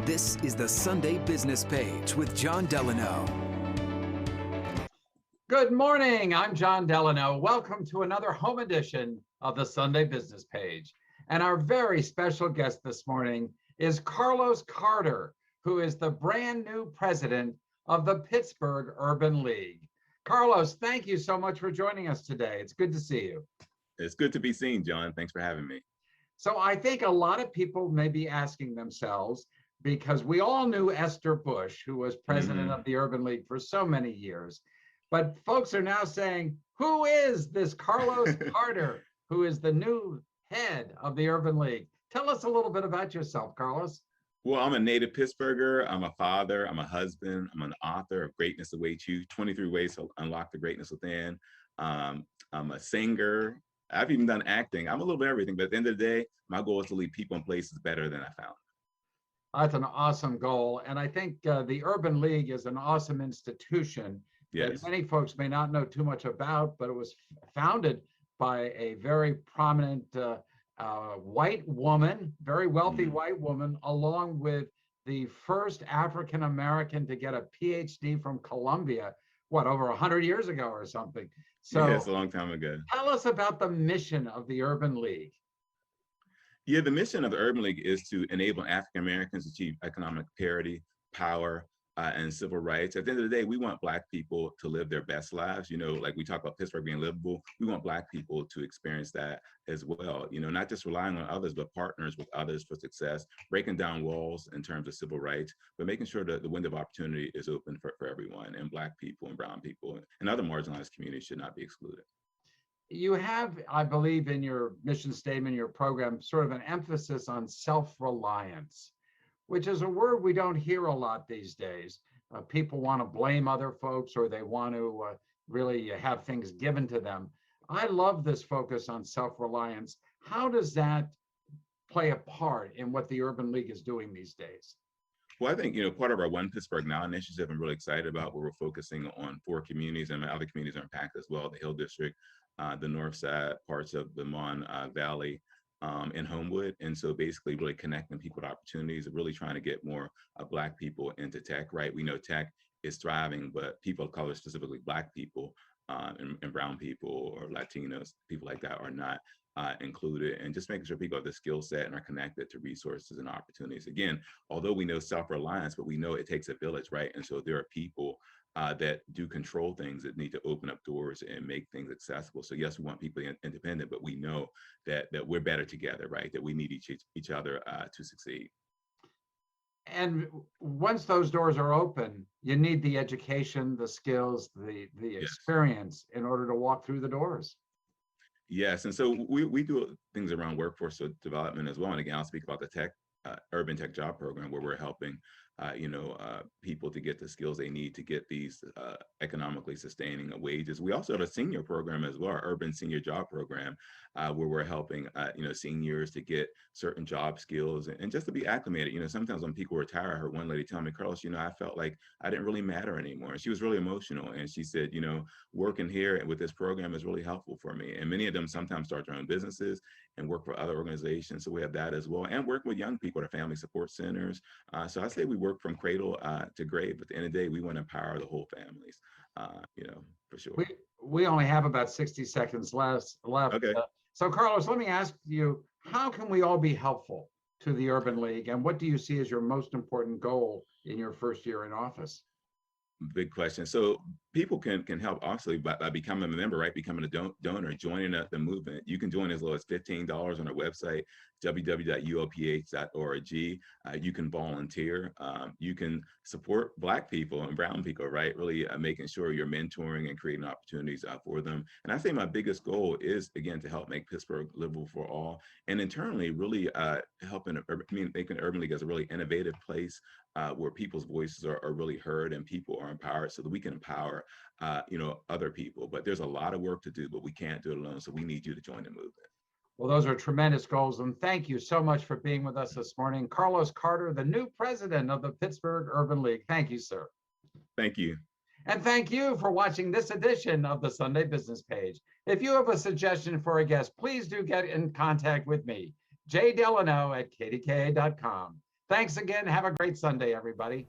This is the Sunday Business Page with John Delano. Good morning. I'm John Delano. Welcome to another home edition of the Sunday Business Page. And our very special guest this morning is Carlos Carter, who is the brand new president of the Pittsburgh Urban League. Carlos, thank you so much for joining us today. It's good to see you. It's good to be seen, John. Thanks for having me. So I think a lot of people may be asking themselves, because we all knew Esther Bush, who was president of the Urban League for so many years. But folks are now saying, who is this Carlos Carter, who is the new head of the Urban League? Tell us a little bit about yourself, Carlos. Well, I'm a native Pittsburgher. I'm a father. I'm a husband. I'm an author of Greatness Awaits You, 23 Ways to Unlock the Greatness Within. I'm a singer. I've even done acting. I'm a little bit of everything. But at the end of the day, my goal is to leave people and places better than I found. That's an awesome goal. And I think the Urban League is an awesome institution that many folks may not know too much about, but it was founded by a very prominent white woman, very wealthy white woman, along with the first African-American to get a PhD from Columbia, over 100 years ago or something. So yeah, it's a long time ago. Tell us about the mission of the Urban League. Yeah, the mission of the Urban League is to enable African Americans to achieve economic parity, power, and civil rights. At the end of the day, we want Black people to live their best lives. You know, like we talk about Pittsburgh being livable, we want Black people to experience that as well. You know, not just relying on others, but partners with others for success, breaking down walls in terms of civil rights, but making sure that the window of opportunity is open for everyone, and Black people and brown people and other marginalized communities should not be excluded. You have, I believe, in your mission statement, your program, sort of an emphasis on self-reliance, which is a word we don't hear a lot these days. People want to blame other folks, or they want to really have things given to them. I love this focus on self-reliance. How does that play a part in what the Urban League is doing these days? Well, I think, you know, part of our One Pittsburgh Now initiative I'm really excited about, where we're focusing on 4 communities, and my other communities are impacted as well: the Hill District, the North Side, parts of the Mon Valley, and Homewood. And so basically really connecting people to opportunities, really trying to get more Black people into tech, right? We know tech is thriving, but people of color, specifically Black people and brown people or Latinos, people like that, are not included, and just making sure people have the skill set and are connected to resources and opportunities. Again, although we know self-reliance, but we know it takes a village, right? And so there are people that do control things, that need to open up doors and make things accessible. So yes, we want people independent, but we know that we're better together, right? That we need each other to succeed. And once those doors are open, you need the education, the skills, the experience in order to walk through the doors. Yes, and so we do things around workforce development as well. And again, I'll speak about the urban tech job program, where we're helping people to get the skills they need to get these economically sustaining wages. We also have a senior program as well, our urban senior job program, where we're helping seniors to get certain job skills and just to be acclimated. You know, sometimes when people retire, I heard one lady tell me, Carlos, I felt like I didn't really matter anymore. And she was really emotional. And she said, working here with this program is really helpful for me. And many of them sometimes start their own businesses and work for other organizations. So we have that as well. And work with young people at family support centers. So I say we work from cradle to grave. But at the end of the day, we want to empower the whole families, for sure. We only have about 60 seconds left. Okay. So Carlos, let me ask you, how can we all be helpful to the Urban League? And what do you see as your most important goal in your first year in office? Big question. So people can help obviously by becoming a member, right? Becoming a donor, joining the movement. You can join as low as $15 on our website, www.uph.org. You can volunteer. You can support Black people and brown people, right? Really making sure you're mentoring and creating opportunities for them. And I say my biggest goal is, again, to help make Pittsburgh livable for all, and internally really making Urban League as a really innovative place where people's voices are really heard and people are empowered, so that we can empower other people. But there's a lot of work to do, but we can't do it alone. So we need you to join the movement. Well, those are tremendous goals. And thank you so much for being with us this morning. Carlos Carter, the new president of the Pittsburgh Urban League. Thank you, sir. Thank you. And thank you for watching this edition of the Sunday Business Page. If you have a suggestion for a guest, please do get in contact with me, jdelano@kdka.com. Thanks again. Have a great Sunday, everybody.